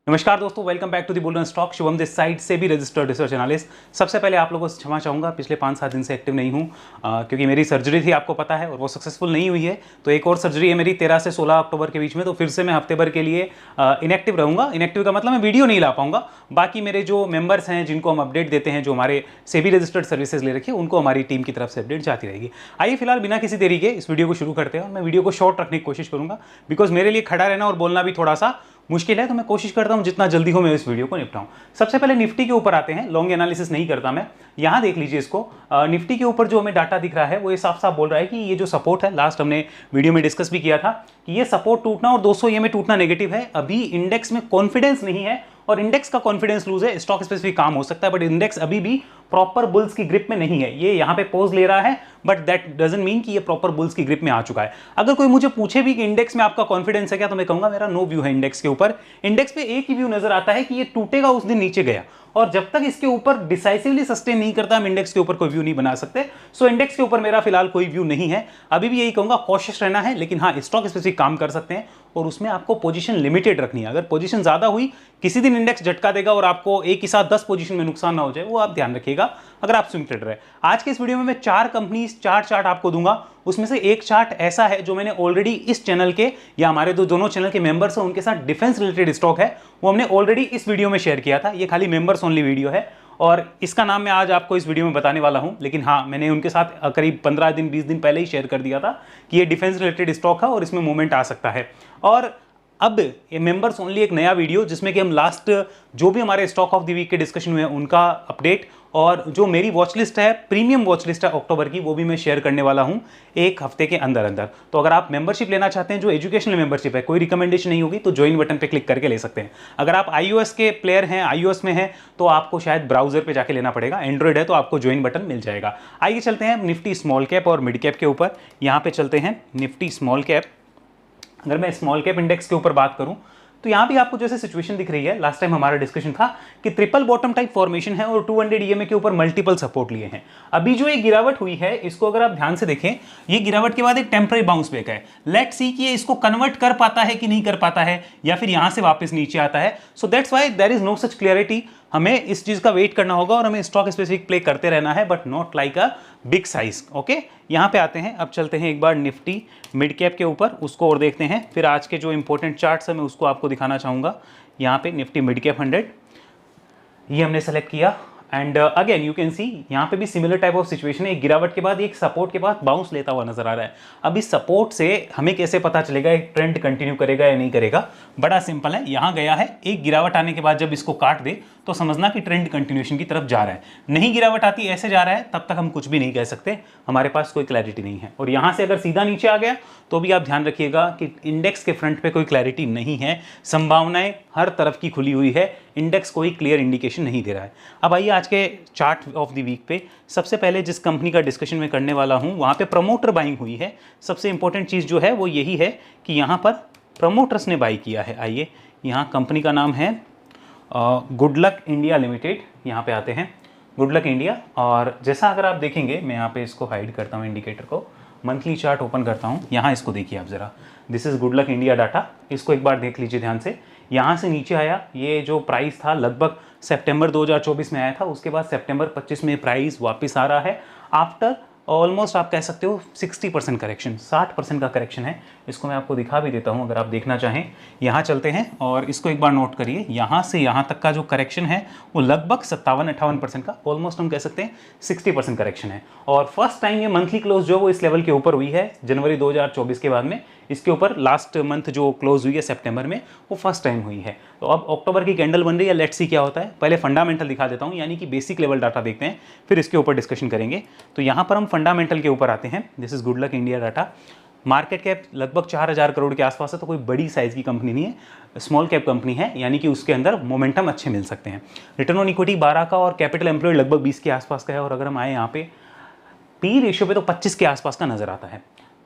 नमस्कार दोस्तों, welcome back to the bull run stock. Shubham this side से भी रजिस्टर्ड रिसर्च एनालिस्ट। सबसे पहले आप लोगों से क्षमा चाहूँगा, पिछले 5-7 दिन से एक्टिव नहीं हूँ क्योंकि मेरी सर्जरी थी, आपको पता है, और वो सक्सेसफुल नहीं हुई है। तो एक और सर्जरी है मेरी 13 से 16 अक्टूबर के बीच में, तो फिर से मैं हफ्ते भर के लिए इनएक्टिव रहूँगा। इनएक्टिव का मतलब मैं वीडियो नहीं ला पाऊँगा। बाकी मेरे जो मेंबर्स हैं जिनको हम अपडेट देते हैं, जो हमारे सेबी रजिस्टर्ड सर्विसेज ले रखी है, उनको हमारी टीम की तरफ से अपडेट जाती रहेगी। आइए फिलहाल बिना किसी देरी के इस वीडियो को शुरू करते हैं। और मैं वीडियो को शॉर्ट रखने की कोशिश करूँगा बिकॉज मेरे लिए खड़ा रहना और बोलना भी थोड़ा सा मुश्किल है, तो मैं कोशिश करता हूं जितना जल्दी हो मैं इस वीडियो को निपटाऊं। सबसे पहले निफ्टी के ऊपर आते हैं। लॉन्ग एनालिसिस नहीं करता मैं। यहां देख लीजिए इसको। निफ्टी के ऊपर जो हमें डाटा दिख रहा है वो ये साफ साफ बोल रहा है कि ये जो सपोर्ट है, लास्ट हमने वीडियो में डिस्कस भी किया था कि ये सपोर्ट टूटना और 200 ये में टूटना नेगेटिव है। अभी इंडेक्स में कॉन्फिडेंस नहीं है, और इंडेक्स का कॉन्फिडेंस लूज है, स्टॉक स्पेसिफिक काम हो सकता है, बट इंडेक्स अभी भी प्रॉपर बुल्स की ग्रिप में नहीं है। ये यहां पे पोज ले रहा है, बट दैट डजंट मीन कि ये प्रॉपर बुल्स की ग्रिप में आ चुका है। अगर कोई मुझे पूछे भी कि इंडेक्स में आपका कॉन्फिडेंस है क्या, तो मैं कहूंगा मेरा नो व्यू है इंडेक्स के ऊपर। इंडेक्स पे एक ही व्यू नजर आता है कि ये टूटेगा, उस दिन नीचे गया, और जब तक इसके ऊपर डिसाइसिवली सस्टेन नहीं करता, हम इंडेक्स के ऊपर कोई व्यू नहीं बना सकते। सो इंडेक्स के ऊपर मेरा फिलहाल कोई व्यू नहीं है। अभी भी यही कहूंगा, कॉशियस रहना है, लेकिन हाँ, स्टॉक स्पेसिफिक काम कर सकते हैं, और उसमें आपको पोजीशन लिमिटेड रखनी है। अगर पोजीशन ज्यादा हुई, किसी दिन इंडेक्स झटका देगा और आपको एक ही साथ 10 पोजीशन में नुकसान ना हो जाए, वो आप ध्यान रखिएगा अगर आप स्विंग ट्रेडर है। आज के इस वीडियो में मैं 4 कंपनीज, 4 चार्ट आपको दूंगा। उसमें से एक चार्ट ऐसा है जो मैंने ऑलरेडी इस चैनल के, या हमारे दोनों चैनल के मेंबर्स हैं उनके साथ डिफेंस रिलेटेड स्टॉक है, वो हमने ऑलरेडी इस वीडियो में शेयर किया था। ये खाली मेंबर्स ओनली वीडियो है, और इसका नाम मैं आज आपको इस वीडियो में बताने वाला हूं। लेकिन हाँ, मैंने उनके साथ करीब 15 दिन 20 दिन पहले ही शेयर कर दिया था कि ये डिफेंस रिलेटेड स्टॉक है और इसमें मूवमेंट आ सकता है। और अब ये मेंबर्स ओनली एक नया वीडियो, जिसमें कि हम लास्ट जो भी हमारे स्टॉक ऑफ द वीक के डिस्कशन हुए हैं उनका अपडेट, और जो मेरी वॉच लिस्ट है, प्रीमियम वॉच लिस्ट है अक्टूबर की, वो भी मैं शेयर करने वाला हूं एक हफ्ते के अंदर अंदर। तो अगर आप मेंबरशिप लेना चाहते हैं, जो एजुकेशनल मेंबरशिप है, कोई रिकमेंडेशन नहीं होगी, तो ज्वाइन बटन पे क्लिक करके ले सकते हैं। अगर आप iOS के प्लेयर हैं, iOS में हैं, तो आपको शायद ब्राउजर पे जाके लेना पड़ेगा। एंड्रॉइड है तो आपको ज्वाइन बटन मिल जाएगा। आइए चलते हैं निफ्टी स्मॉल कैप और मिड कैप के ऊपर। यहाँ पे चलते हैं निफ्टी स्मॉल कैप। अगर मैं स्मॉल कैप इंडेक्स के ऊपर बात करूं, तो यहां भी आपको जैसे सिचुएशन दिख रही है, लास्ट टाइम हमारा डिस्कशन था कि ट्रिपल बॉटम टाइप फॉर्मेशन है और 200 ईएमए के ऊपर मल्टीपल सपोर्ट लिए हैं। अभी जो ये गिरावट हुई है, इसको अगर आप ध्यान से देखें, ये गिरावट के बाद एक टेम्पररी बाउंस बैक है। लेट्स सी कि ये इसको कन्वर्ट कर पाता है कि नहीं कर पाता है, या फिर यहां से वापस नीचे आता है। So that's why there is no such clarity. हमें इस चीज का वेट करना होगा और हमें स्टॉक स्पेसिफिक प्ले करते रहना है, but not like a big size. Okay, यहां पे आते हैं। अब चलते हैं एक बार निफ्टी मिड कैप के ऊपर, उसको और देखते हैं। फिर आज के जो इंपॉर्टेंट चार्ट्स है मैं उसको आपको दिखाना चाहूंगा। यहाँ पे निफ्टी मिड कैप 100 ये हमने सेलेक्ट किया, and again you can see यहाँ पे भी सिमिलर टाइप ऑफ सिचुएशन है। एक गिरावट के बाद एक सपोर्ट के बाद बाउंस लेता हुआ नजर आ रहा है। अब इस सपोर्ट से हमें कैसे पता चलेगा एक ट्रेंड कंटिन्यू करेगा या नहीं करेगा? बड़ा सिंपल है, यहाँ गया है, एक गिरावट आने के बाद जब इसको काट दे तो समझना कि ट्रेंड कंटिन्यूएशन की तरफ जा रहा है। नहीं गिरावट आती ऐसे जा रहा है, तब तक हम कुछ भी नहीं कह सकते, हमारे पास कोई क्लैरिटी नहीं है। और यहाँ से अगर सीधा नीचे आ गया तो भी आप ध्यान रखिएगा कि इंडेक्स के फ्रंट पे कोई क्लैरिटी नहीं है, संभावनाएं हर तरफ की खुली हुई है, इंडेक्स कोई क्लियर इंडिकेशन नहीं दे रहा है। अब आइए आज के चार्ट ऑफ द वीक पे। सबसे पहले जिस कंपनी का डिस्कशन मैं करने वाला हूं, वहां पे प्रमोटर बाइंग हुई है। सबसे इंपॉर्टेंट चीज जो है वो यही है कि यहां पर प्रमोटर्स ने बाई किया है। आइए, यहाँ कंपनी का नाम है गुडलक इंडिया लिमिटेड। यहाँ पे आते हैं, गुडलक इंडिया। और जैसा अगर आप देखेंगे, मैं यहाँ पे इसको हाइड करता हूँ, इंडिकेटर को, मंथली चार्ट ओपन करता हूँ। यहाँ इसको देखिए आप जरा, this is good luck India data. इसको एक बार देख लीजिए ध्यान से। यहाँ से नीचे आया, ये जो प्राइस था लगभग सितंबर 2024 में आया था, उसके बाद सितंबर 25 में प्राइस वापस आ रहा है आफ्टर ऑलमोस्ट आप कह सकते हो 60% करेक्शन, 60% का करेक्शन है। इसको मैं आपको दिखा भी देता हूं अगर आप देखना चाहें। यहाँ चलते हैं और इसको एक बार नोट करिए। यहाँ से यहाँ तक का जो करेक्शन है वो लगभग 57-58% का, ऑलमोस्ट हम कह सकते हैं 60% करेक्शन है। और फर्स्ट टाइम ये मंथली क्लोज जो वो इस लेवल के ऊपर हुई है जनवरी 2024 के बाद में। इसके ऊपर लास्ट मंथ जो क्लोज हुई है सितंबर में, वो फर्स्ट टाइम हुई है। तो अब अक्टूबर की कैंडल बन रही है, लेट्स सी क्या होता है। पहले फंडामेंटल दिखा देता हूँ, यानी कि बेसिक लेवल डाटा देखते हैं, फिर इसके ऊपर डिस्कशन करेंगे। तो यहाँ पर हम फंडामेंटल के ऊपर आते हैं। This is good luck India data. Market cap लगभग 4000 करोड़ के आसपास है, तो कोई बड़ी साइज की कंपनी नहीं है, स्मॉल कैप कंपनी है, यानी कि उसके अंदर मोमेंटम अच्छे मिल सकते हैं। रिटर्न ऑन इक्विटी 12 का और कैपिटल एम्प्लॉयड लगभग 20 के आसपास का है। और अगर हम आए यहाँ पे पी रेशियो पे, तो 25 के आसपास का नजर आता है।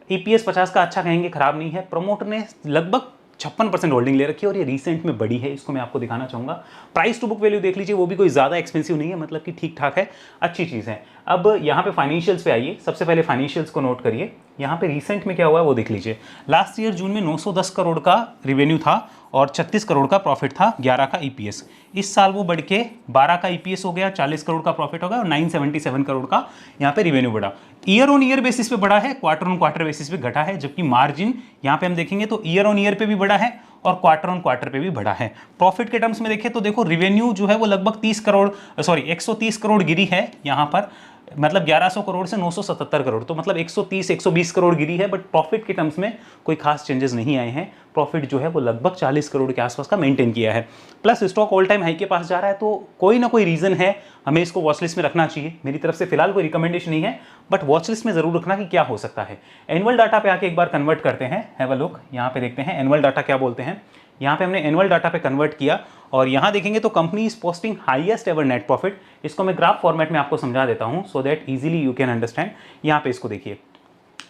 ईपीएस 50 का अच्छा कहेंगे, खराब नहीं है। प्रमोटर ने लगभग 56% होल्डिंग ले रखी है और ये रिसेंट में बड़ी है, इसको मैं आपको दिखाना चाहूंगा। प्राइस टू बुक वैल्यू देख लीजिए, वो भी कोई ज़्यादा एक्सपेंसिव नहीं है, मतलब कि ठीक ठाक है, अच्छी चीज़ है। अब यहाँ पे फाइनेंशियल्स पे आइए। सबसे पहले फाइनेंशियल्स को नोट करिए। यहाँ पे रिसेंट में क्या हुआ है वो देख लीजिए। लास्ट ईयर जून में 910 करोड़ का रिवेन्यू था और 36 करोड़ का प्रॉफिट था, 11 का ईपीएस। इस साल वो बढ़ के 12 का ईपीएस हो गया, 40 करोड़ का प्रॉफिट हो गया और 977 करोड़ का यहाँ पे रिवेन्यू बढ़ा। ईयर ऑन ईयर बेसिस पे बढ़ा है, क्वार्टर ऑन क्वार्टर बेसिस पे घटा है, जबकि मार्जिन यहाँ पे हम देखेंगे तो ईयर ऑन ईयर पे भी बढ़ा है और क्वार्टर ऑन क्वार्टर पे भी बढ़ा है। प्रॉफिट के टर्म्स में देखें तो देखो रिवेन्यू जो है वो लगभग 130 करोड़ गिरी है यहाँ पर, मतलब 1100 करोड़ से 977 करोड़, तो मतलब 120 करोड़ गिरी है, बट प्रॉफिट के टर्म्स में कोई खास चेंजेस नहीं आए हैं। प्रॉफिट जो है वो लगभग 40 करोड़ के आसपास का मेंटेन किया है। Plus stock all time high के पास जा रहा है, तो कोई ना कोई रीजन है, हमें इसको वॉच लिस्ट में रखना चाहिए। मेरी तरफ से फिलहाल कोई रिकमेंडेशन नहीं है, बट वॉच लिस्ट में जरूर रखना कि क्या हो सकता है। एनुअल डाटा पे आके एक बार कन्वर्ट करते हैं, हैव अ लुक। यहाँ पे देखते हैं एनुअल डाटा क्या बोलते हैं। यहाँ पे हमने एनुअल डाटा पे कन्वर्ट किया और यहाँ देखेंगे तो company is posting highest ever net profit. इसको मैं ग्राफ फॉर्मेट में आपको समझा देता हूँ so that easily you can understand. यहाँ पे इसको देखिए,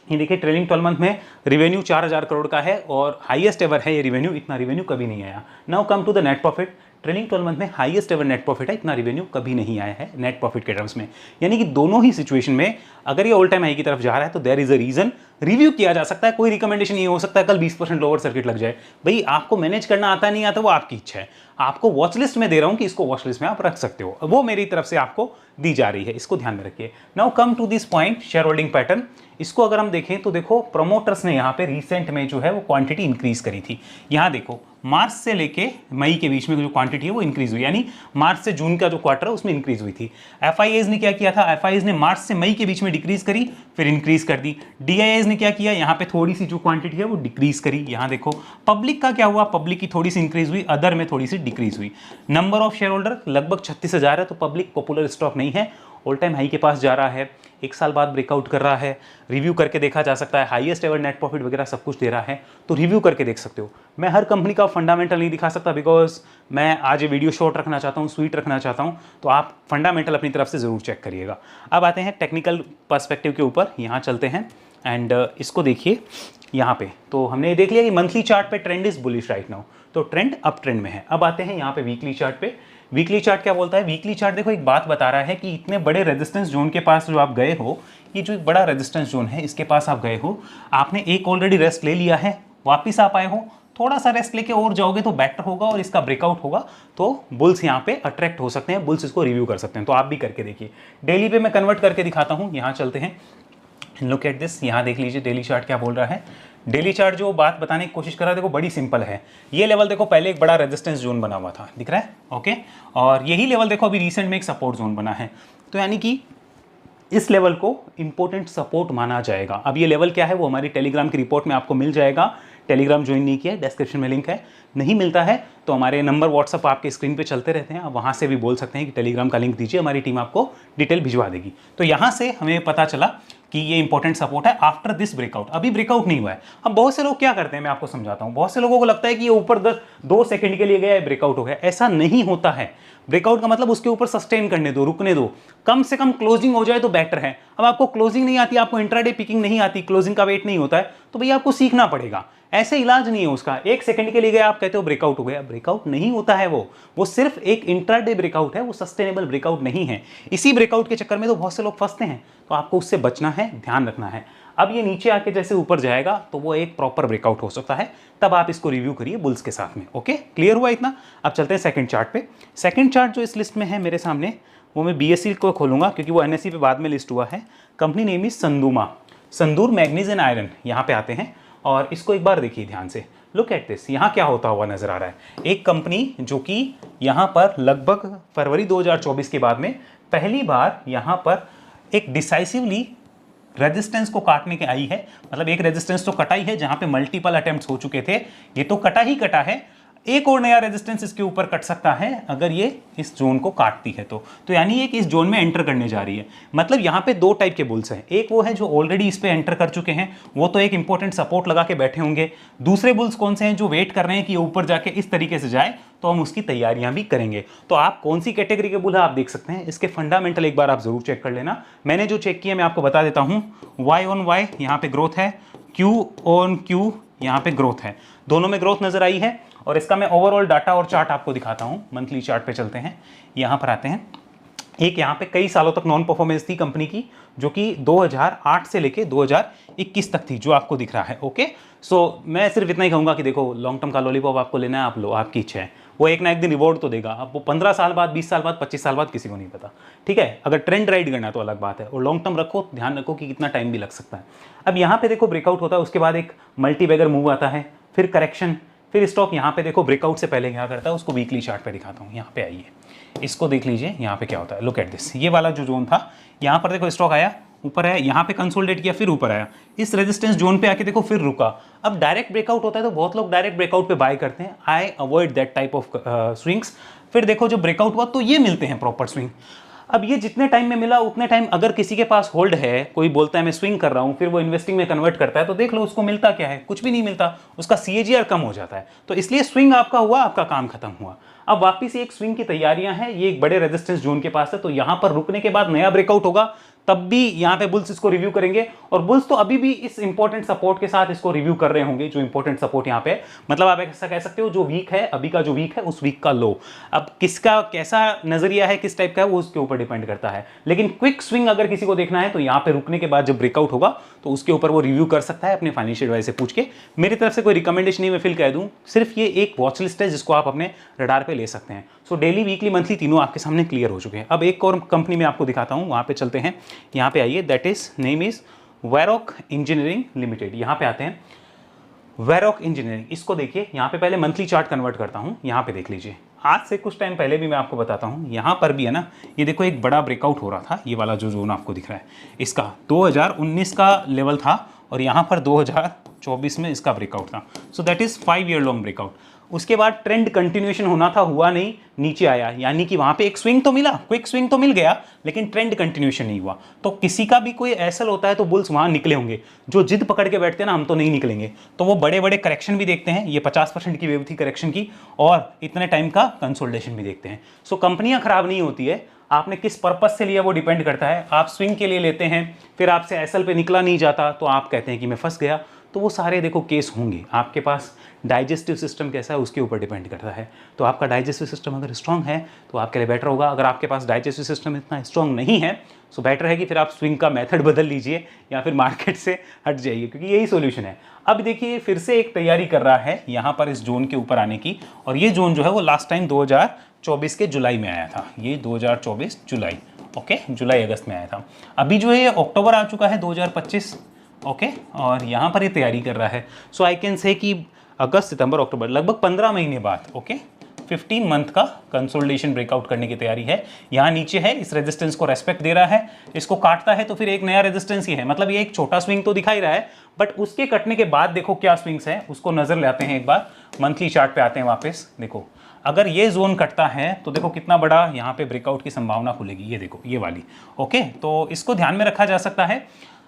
ये देखिए ट्रेलिंग 12 मंथ में रिवेन्यू 4000 करोड़ का है और हाईएस्ट एवर है ये रिवेन्यू, इतना रिवेन्यू कभी नहीं आया। Now come to the net profit. Trailing 12 month में हाईएस्ट एवर नेट प्रॉफिट है, इतना रिवेन्यू कभी नहीं आया है नेट प्रॉफिट के टर्म्स में। यानी कि दोनों ही सिचुएशन में अगर ये ऑल टाइम हाई की तरफ जा रहा है तो there is a reason, review किया जा सकता है। कोई रिकमेंडेशन नहीं हो सकता है कल 20% लोअर सर्किट लग जाए। भाई आपको मैनेज करना आता नहीं आता वो आपकी इच्छा है। आपको वॉच लिस्ट में दे रहा हूं कि इसको वॉच लिस्ट में आप रख सकते हो, वो मेरी तरफ से आपको दी जा रही है, इसको ध्यान में रखिए। Now come to this point, shareholding pattern. इसको अगर हम देखें तो देखो प्रमोटर्स ने यहाँ पे रिसेंट में जो है वो क्वांटिटी इंक्रीज करी थी। यहाँ देखो मार्च से लेके मई के बीच में जो क्वांटिटी है वो इंक्रीज हुई, यानी मार्च से जून का जो क्वार्टर है उसमें इंक्रीज हुई थी। एफआईआईज ने क्या किया था, एफआईआईज ने मार्च से मई के बीच में डिक्रीज करी फिर इंक्रीज कर दी। डीआईआईज ने क्या किया, यहाँ पे थोड़ी सी जो क्वांटिटी है वो डिक्रीज करी। यहाँ देखो पब्लिक का क्या हुआ, पब्लिक की थोड़ी सी इंक्रीज हुई, अदर में थोड़ी सी डिक्रीज हुई। नंबर ऑफ शेयर होल्डर लगभग 36,000 है, तो पब्लिक पॉपुलर स्टॉक नहीं है, ऑल टाइम हाई के पास जा रहा है, एक साल बाद ब्रेकआउट कर रहा है। रिव्यू करके देखा जा सकता है, हाईएस्ट एवर नेट प्रॉफिट वगैरह सब कुछ दे रहा है, तो रिव्यू करके देख सकते हो। मैं हर कंपनी का फंडामेंटल नहीं दिखा सकता बिकॉज मैं आज ये वीडियो शॉर्ट रखना चाहता हूँ, स्वीट रखना चाहता हूँ, तो आप फंडामेंटल अपनी तरफ से ज़रूर चेक करिएगा। अब आते हैं टेक्निकल पर्सपेक्टिव के ऊपर, यहाँ चलते हैं एंड इसको देखिए। यहाँ पे तो हमने देख लिया कि मंथली चार्ट पे trend is bullish right now, तो ट्रेंड अप ट्रेंड में है। अब आते हैं यहाँ पे वीकली चार्ट पे। वीकली चार्ट क्या बोलता है, वीकली चार्ट देखो एक बात बता रहा है कि इतने बड़े रेजिस्टेंस जोन के पास जो आप गए हो, ये जो एक बड़ा रेजिस्टेंस जोन है इसके पास आप गए हो, आपने एक ऑलरेडी रेस्ट ले लिया है, वापिस आप आए हो, थोड़ा सा रेस्ट लेके और जाओगे तो बेटर होगा और इसका ब्रेकआउट होगा तो बुल्स यहाँ पे अट्रैक्ट हो सकते हैं, बुल्स इसको रिव्यू कर सकते हैं। तो आप भी करके देखिए। डेली पे मैं कन्वर्ट करके दिखाता हूँ, यहाँ चलते हैं, लुक एट दिस। यहाँ देख लीजिए डेली चार्ट क्या बोल रहा है। डेली चार्ट जो बात बताने की कोशिश कर रहा है देखो बड़ी सिंपल है। ये लेवल देखो पहले एक बड़ा रेजिस्टेंस जोन बना हुआ था, दिख रहा है, ओके, और यही लेवल देखो अभी रिसेंट में एक सपोर्ट जोन बना है, तो यानी कि इस लेवल को इंपॉर्टेंट सपोर्ट माना जाएगा। अब ये लेवल क्या है वो हमारी टेलीग्राम की रिपोर्ट में आपको मिल जाएगा। टेलीग्राम ज्वाइन नहीं किया है, डिस्क्रिप्शन में लिंक है, नहीं मिलता है तो हमारे नंबर व्हाट्सअप आपके स्क्रीन पे चलते रहते हैं, आप वहाँ से भी बोल सकते हैं कि टेलीग्राम का लिंक दीजिए, हमारी टीम आपको डिटेल भिजवा देगी। तो यहाँ से हमें पता चला कि ये इंपॉर्टेंट सपोर्ट है आफ्टर दिस ब्रेकआउट। अभी ब्रेकआउट नहीं हुआ है। अब बहुत से लोग क्या करते हैं मैं आपको समझाता हूँ, बहुत से लोगों को लगता है कि ये ऊपर 2 सेकंड के लिए गया ब्रेकआउट हो गया, ऐसा नहीं होता है। ब्रेकआउट का मतलब उसके ऊपर सस्टेन करने दो, रुकने दो, कम से कम क्लोजिंग हो जाए तो बेटर है। अब आपको क्लोजिंग नहीं आती, आपको इंट्राडे पिकिंग नहीं आती, क्लोजिंग का वेट नहीं होता है, तो भैया आपको सीखना पड़ेगा। ऐसे इलाज नहीं है उसका। 1 सेकंड के लिए गया आप कहते हो ब्रेकआउट हो गया, ब्रेकआउट नहीं होता है वो सिर्फ एक इंट्राडे ब्रेकआउट है, वो सस्टेनेबल ब्रेकआउट नहीं है। इसी ब्रेकआउट के चक्कर में तो बहुत से लोग फंसते हैं, तो आपको उससे बचना है, ध्यान रखना है। अब ये नीचे आके जैसे ऊपर जाएगा तो वो एक प्रॉपर ब्रेकआउट हो सकता है, तब आप इसको रिव्यू करिए बुल्स के साथ में। ओके, क्लियर हुआ इतना। अब चलते हैं सेकंड चार्ट पे। सेकंड चार्ट जो इस लिस्ट में है मेरे सामने, वो मैं BSE को खोलूंगा क्योंकि वो NSE पे बाद में लिस्ट हुआ है। Company name is संदूर manganese and iron. यहाँ पे आते हैं और इसको एक बार देखिए ध्यान से, लुक एट दिस। यहाँ क्या होता हुआ नजर आ रहा है, एक कंपनी जो कि यहाँ पर लगभग फरवरी 2024 के बाद में पहली बार यहाँ पर एक डिसाइसिवली रेजिस्टेंस को काटने के आई है। मतलब एक रेजिस्टेंस तो कटा ही है, जहां पे मल्टीपल अटेम्प्ट्स हो चुके थे, ये तो कटा ही कटा है, एक और नया रेजिस्टेंस इसके ऊपर कट सकता है अगर ये इस जोन को काटती है तो यानी एक इस जोन में एंटर करने जा रही है। मतलब यहाँ पे 2 टाइप के बुल्स हैं, एक वो है जो ऑलरेडी इस पे एंटर कर चुके हैं, वो तो एक इंपॉर्टेंट सपोर्ट लगा के बैठे होंगे। दूसरे बुल्स कौन से हैं, जो वेट कर रहे हैं कि ये ऊपर जाके इस तरीके से जाए, तो हम उसकी तैयारियां भी करेंगे। तो आप कौन सी कैटेगरी के बुल है आप देख सकते हैं। इसके फंडामेंटल एक बार आप जरूर चेक कर लेना। मैंने जो चेक किया मैं आपको बता देता हूँ। Y on Y यहाँ पे ग्रोथ है, Q on Q यहाँ पे ग्रोथ है, दोनों में ग्रोथ नजर आई है। और इसका मैं ओवरऑल डाटा और चार्ट आपको दिखाता हूँ। मंथली चार्ट पे चलते हैं, यहाँ पर आते हैं। एक यहाँ पे कई सालों तक नॉन परफॉर्मेंस थी कंपनी की, जो कि 2008 से लेके 2021 तक थी, जो आपको दिख रहा है। ओके, सो मैं सिर्फ इतना ही कहूँगा कि देखो, लॉन्ग टर्म का लॉलीपॉप आपको लेना है, आप लो, आपकी इच्छा है। वो एक ना एक दिन रिवॉर्ड तो देगा। अब वो 15 साल बाद, 20 साल बाद, 25 साल बाद, किसी को नहीं पता, ठीक है। अगर ट्रेंड राइड करना है तो अलग बात है, और लॉन्ग टर्म रखो, ध्यान रखो कि कितना टाइम भी लग सकता है। अब यहाँ पे देखो ब्रेकआउट होता है, उसके बाद एक मल्टी बैगर मूव आता है, फिर करेक्शन, फिर स्टॉक यहाँ पे देखो ब्रेकआउट से पहले क्या करता है, उसको वीकली चार्ट पे दिखाता हूँ। यहाँ पे आइए, इसको देख लीजिए, यहाँ पे क्या होता है। लुक एट दिस, ये वाला जो जोन था, यहाँ पर देखो स्टॉक आया, ऊपर है, यहाँ पे कंसोलिडेट किया, फिर ऊपर आया, इस रेजिस्टेंस जोन पे आके देखो फिर रुका। अब डायरेक्ट ब्रेकआउट होता है तो बहुत लोग डायरेक्ट ब्रेकआउट पे बाय करते हैं। I avoid that type of swings. फिर देखो जो ब्रेकआउट हुआ तो ये मिलते हैं प्रॉपर स्विंग। अब ये जितने टाइम में मिला उतने टाइम अगर किसी के पास होल्ड है, कोई बोलता है मैं स्विंग कर रहा हूं, फिर वो इन्वेस्टिंग में कन्वर्ट करता है, तो देख लो उसको मिलता क्या है, कुछ भी नहीं मिलता, उसका CAGR कम हो जाता है। तो इसलिए स्विंग आपका हुआ, आपका काम खत्म हुआ। अब वापिस एक स्विंग की तैयारियां हैं, ये एक बड़े रेजिस्टेंस जोन के पास है, तो यहां पर रुकने के बाद नया ब्रेकआउट होगा, तब भी यहाँ पे बुल्स इसको रिव्यू करेंगे, और बुल्स तो अभी भी इस इंपॉर्टेंट सपोर्ट के साथ इसको रिव्यू कर रहे होंगे, जो इंपॉर्टेंट सपोर्ट यहाँ पे है। मतलब आप ऐसा कह सकते हो, जो वीक है अभी का, जो वीक है उस वीक का लो। अब किसका कैसा नजरिया है, किस टाइप का है, वो उसके ऊपर डिपेंड करता है। लेकिन क्विक स्विंग अगर किसी को देखना है तो यहाँ पे रुकने के बाद जब ब्रेकआउट होगा तो उसके ऊपर वो रिव्यू कर सकता है अपने फाइनेंशियल एडवाइस से पूछ के। मेरी तरफ से कोई रिकमेंडेशन नहीं, मैं फिल कह दूं, सिर्फ ये एक वॉच लिस्ट है जिसको आप अपने रडार पे ले सकते हैं। सो डेली, वीकली, मंथली तीनों आपके सामने क्लियर हो चुके हैं। अब एक और कंपनी में आपको दिखाता हूँ, वहाँ पे चलते हैं। यहाँ पे आइए, that is name is Varroc engineering limited. यहाँ पे आते हैं, वैरोक इंजीनियरिंग, इसको देखिए। यहाँ पे पहले मंथली चार्ट कन्वर्ट करता हूँ, यहाँ पे देख लीजिए। आज से कुछ टाइम पहले भी मैं आपको बताता हूँ, यहाँ पर भी है ना, ये देखो एक बड़ा ब्रेकआउट हो रहा था, ये वाला जो जोन आपको दिख रहा है, इसका 2019 का लेवल था, और यहाँ पर 2024 में इसका ब्रेकआउट था। So that is 5 year long breakout. उसके बाद ट्रेंड कंटिन्यूएशन होना था, हुआ नहीं, नीचे आया, यानी कि वहां पे एक स्विंग तो मिला, क्विक स्विंग तो मिल गया, लेकिन ट्रेंड कंटिन्यूएशन नहीं हुआ। तो किसी का भी कोई एसल होता है तो बुल्स वहां निकले होंगे। जो जिद पकड़ के बैठते हैं ना, हम तो नहीं निकलेंगे, तो वो बड़े बड़े करेक्शन भी देखते हैं। ये 50% की वेव थी करेक्शन की, और इतने टाइम का कंसोलिडेशन भी देखते हैं। सो कंपनियां खराब नहीं होती है, आपने किस पर्पस से लिया वो डिपेंड करता है। आप स्विंग के लिए लेते हैं, फिर आपसे एसल पे निकला नहीं जाता, तो आप कहते हैं कि मैं फंस गया, तो वो सारे देखो केस होंगे। आपके पास डाइजेस्टिव सिस्टम कैसा है उसके ऊपर डिपेंड करता है। तो आपका डाइजेस्टिव सिस्टम अगर स्ट्रांग है तो आपके लिए बेटर होगा। अगर आपके पास डाइजेस्टिव सिस्टम इतना स्ट्रांग नहीं है, सो बेटर है कि फिर आप स्विंग का मेथड बदल लीजिए, या फिर मार्केट से हट जाइए, क्योंकि यही सोल्यूशन है। अब देखिए, फिर से एक तैयारी कर रहा है यहाँ पर इस जोन के ऊपर आने की, और ये जोन जो है वो लास्ट टाइम 2024 के जुलाई में आया था। ये 2024 जुलाई, ओके, जुलाई अगस्त में आया था। अभी जो है ये अक्टूबर आ चुका है 2025, ओके, और यहाँ पर ये तैयारी कर रहा है। सो आई कैन से कि अगस्त, सितंबर, अक्टूबर, लगभग 15 महीने बाद, ओके, 15 मंथ का कंसोलिडेशन ब्रेकआउट करने की तैयारी है। यहाँ नीचे है, इस रेजिस्टेंस को रेस्पेक्ट दे रहा है, इसको काटता है तो फिर एक नया रेजिस्टेंस ही है। मतलब ये एक छोटा स्विंग तो दिखा ही रहा है, बट उसके कटने के बाद देखो क्या स्विंग्स है, उसको नजर लाते हैं। एक बार मंथली चार्ट पे आते हैं वापस, देखो अगर ये जोन कटता है तो देखो कितना बड़ा यहाँ पे ब्रेकआउट की संभावना खुलेगी। ये देखो, ये वाली, ओके, तो इसको ध्यान में रखा जा सकता है।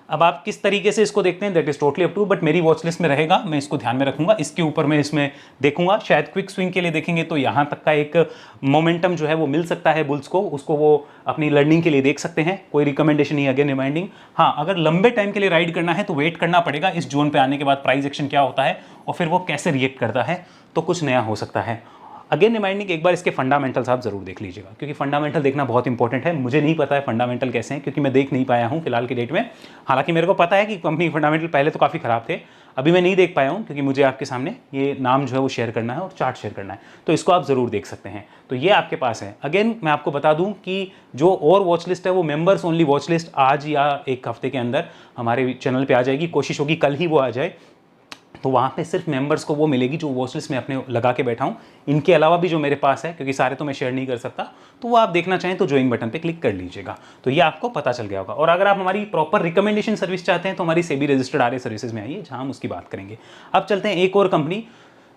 अब आप किस तरीके से इसको देखते हैं, that is totally up to, but मेरी वॉच लिस्ट में रहेगा, मैं इसको ध्यान में रखूंगा। इसके ऊपर मैं इसमें देखूंगा, शायद क्विक स्विंग के लिए देखेंगे तो यहाँ तक का एक मोमेंटम जो है वो मिल सकता है बुल्स को, उसको वो अपनी लर्निंग के लिए देख सकते हैं। कोई रिकमेंडेशन नहीं, अगेन रिमाइंडिंग। हाँ, अगर लंबे टाइम के लिए राइड करना है तो वेट करना पड़ेगा इस जोन पे आने के बाद, प्राइस एक्शन क्या होता है और फिर वो कैसे रिएक्ट करता है, तो कुछ नया हो सकता है। अगेन रिमाइंडिंग, एक बार इसके फंडामेंटल्स आप जरूर देख लीजिएगा, क्योंकि फंडामेंटल देखना बहुत इंपॉर्टेंट है। मुझे नहीं पता है फंडामेंटल कैसे हैं, क्योंकि मैं देख नहीं पाया हूं फिलहाल की डेट में। हालांकि मेरे को पता है कि कंपनी के फंडामेंटल पहले तो काफ़ी खराब थे, अभी मैं नहीं देख पाया हूं, क्योंकि मुझे आपके सामने ये नाम जो है वो शेयर करना है और चार्ट शेयर करना है, तो इसको आप ज़रूर देख सकते हैं। तो ये आपके पास है। अगेन मैं आपको बता दूं कि जो और वॉच लिस्ट है वो मेंबर्स ओनली वॉच लिस्ट आज या एक हफ्ते के अंदर हमारे चैनल पर आ जाएगी। कोशिश होगी कल ही वो आ जाए, तो वहाँ पे सिर्फ मेंबर्स को वो मिलेगी जो वॉच लिस्ट में अपने लगा के बैठा हूँ। इनके अलावा भी जो मेरे पास है, क्योंकि सारे तो मैं शेयर नहीं कर सकता, तो वो आप देखना चाहें तो ज्वाइन बटन पे क्लिक कर लीजिएगा, तो ये आपको पता चल गया होगा। और अगर आप हमारी प्रॉपर रिकमेंडेशन सर्विस चाहते हैं तो हमारी सेबी रजिस्टर्ड आरए सर्विसेज में आइए, जहाँ हम उसकी बात करेंगे। अब चलते हैं एक और कंपनी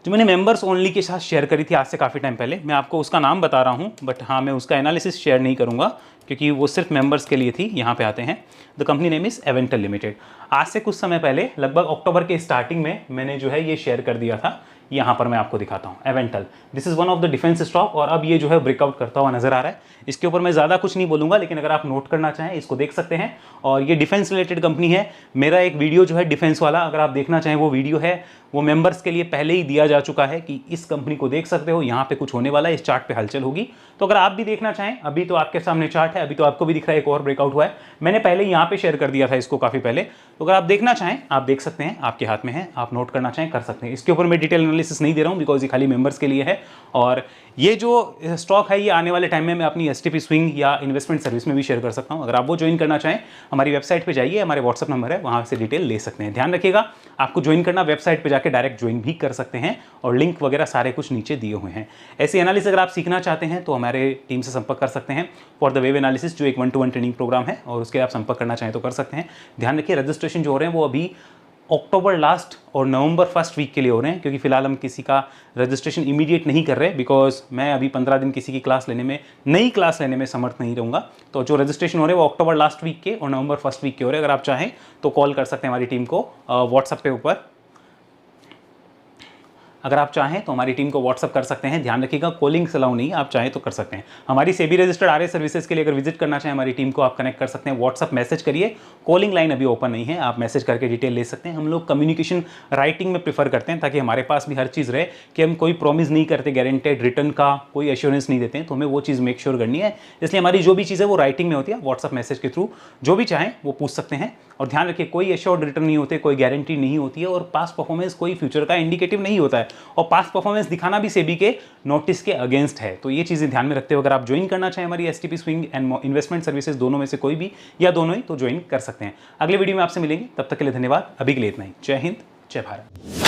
जो मैंने मेंबर्स ओनली के साथ शेयर करी थी आज से काफ़ी टाइम पहले। मैं आपको उसका नाम बता रहा हूँ, बट हाँ, मैं उसका एनालिसिस शेयर नहीं करूँगा क्योंकि वो सिर्फ मेंबर्स के लिए थी। यहाँ पे आते हैं, the company name is Avantel limited. आज से कुछ समय पहले, लगभग अक्टूबर के स्टार्टिंग में मैंने जो है ये शेयर कर दिया था। यहाँ पर मैं आपको दिखाता हूँ, Avantel, this is one of the defence stock, और अब ये जो है ब्रेकआउट करता हुआ नजर आ रहा है। इसके ऊपर मैं ज़्यादा कुछ नहीं बोलूँगा, लेकिन अगर आप नोट करना चाहें इसको देख सकते हैं। और ये डिफेंस रिलेटेड कंपनी है। मेरा एक वीडियो जो है डिफेंस वाला, अगर आप देखना चाहें वो वीडियो है, वो मेंबर्स के लिए पहले ही दिया जा चुका है कि इस कंपनी को देख सकते हो, यहाँ पे कुछ होने वाला है, इस चार्ट पे हलचल होगी, तो अगर आप भी देखना चाहें, अभी तो आपके सामने चार्ट है, अभी तो आपको भी दिख रहा है एक और ब्रेकआउट हुआ है, मैंने पहले यहाँ पे शेयर कर दिया था इसको काफ़ी पहले। तो अगर आप देखना चाहें आप देख सकते हैं, आपके हाथ में है, आप नोट करना चाहें कर सकते हैं। इसके ऊपर मैं डिटेल एनालिसिस नहीं दे रहा हूँ बिकॉज ये खाली मेंबर्स के लिए है। और ये जो स्टॉक है ये आने वाले टाइम में मैं अपनी STP स्विंग या इन्वेस्टमेंट सर्विस में भी शेयर कर सकता हूँ। अगर आप वो ज्वाइन करना चाहें हमारी वेबसाइट पे जाइए, हमारे व्हाट्सअप नंबर है, वहाँ से डिटेल ले सकते हैं। ध्यान रखिएगा आपको ज्वाइन करना, वेबसाइट पे जाकर डायरेक्ट ज्वाइन भी कर सकते हैं और लिंक वगैरह सारे कुछ नीचे दिए हुए हैं। ऐसी एनालिसिस अगर आप सीखना चाहते हैं तो हमारे टीम से संपर्क कर सकते हैं फॉर द वेव एनालिसिस, जो एक 1-to-1 ट्रेनिंग प्रोग्राम है और उसके आप संपर्क करना चाहें तो कर सकते हैं। ध्यान रखिए रजिस्ट्रेशन जो हो रहे हैं वो अभी अक्टूबर लास्ट और नवंबर फर्स्ट वीक के लिए हो रहे हैं, क्योंकि फिलहाल हम किसी का रजिस्ट्रेशन इमीडिएट नहीं कर रहे बिकॉज मैं अभी 15 दिन किसी की क्लास लेने में, नई क्लास लेने में समर्थ नहीं रहूँगा। तो जो रजिस्ट्रेशन हो रहे हैं वो अक्टूबर लास्ट वीक के और नवंबर फर्स्ट वीक के हो रहे हैं। अगर आप चाहें तो कॉल कर सकते हैं हमारी टीम को व्हाट्सएप पे ऊपर, अगर आप चाहें तो हमारी टीम को व्हाट्सअप कर सकते हैं। ध्यान रखिएगा कॉलिंग अलाउ नहीं, आप चाहें तो कर सकते हैं। हमारी सेबी रजिस्टर्ड RA सर्विसेज के लिए अगर विजिट करना चाहें हमारी टीम को आप कनेक्ट कर सकते हैं, व्हाट्सअप मैसेज करिए, कॉलिंग लाइन अभी ओपन नहीं है, आप मैसेज करके डिटेल ले सकते हैं। हम लोग कम्युनिकेशन राइटिंग में प्रीफर करते हैं ताकि हमारे पास भी हर चीज़ रहे कि हम कोई प्रॉमिस नहीं करते, गारंटेड रिटर्न का कोई एश्योरेंस नहीं देते हैं, तो हमें वो चीज़ मेक श्योर करनी है। इसलिए हमारी जो भी चीज़ है वो राइटिंग में होती है, व्हाट्सअप मैसेज के थ्रू जो भी चाहें वो पूछ सकते हैं। और ध्यान रखिए कोई एश्योर्ड रिटर्न नहीं होते, कोई गारंटी नहीं होती है और पास्ट परफॉर्मेंस कोई फ्यूचर का इंडिकेटिव नहीं होता है और पास्ट परफॉर्मेंस दिखाना भी सेबी के नोटिस के अगेंस्ट है। तो ये चीज़ें ध्यान में रखते हुए अगर आप ज्वाइन करना चाहें हमारी STP swing and investment services दोनों में से कोई भी या दोनों ही तो ज्वाइन कर सकते हैं। अगले वीडियो में आपसे मिलेंगे, तब तक के लिए धन्यवाद। अभी के लिए इतना ही। जय हिंद, जय भारत।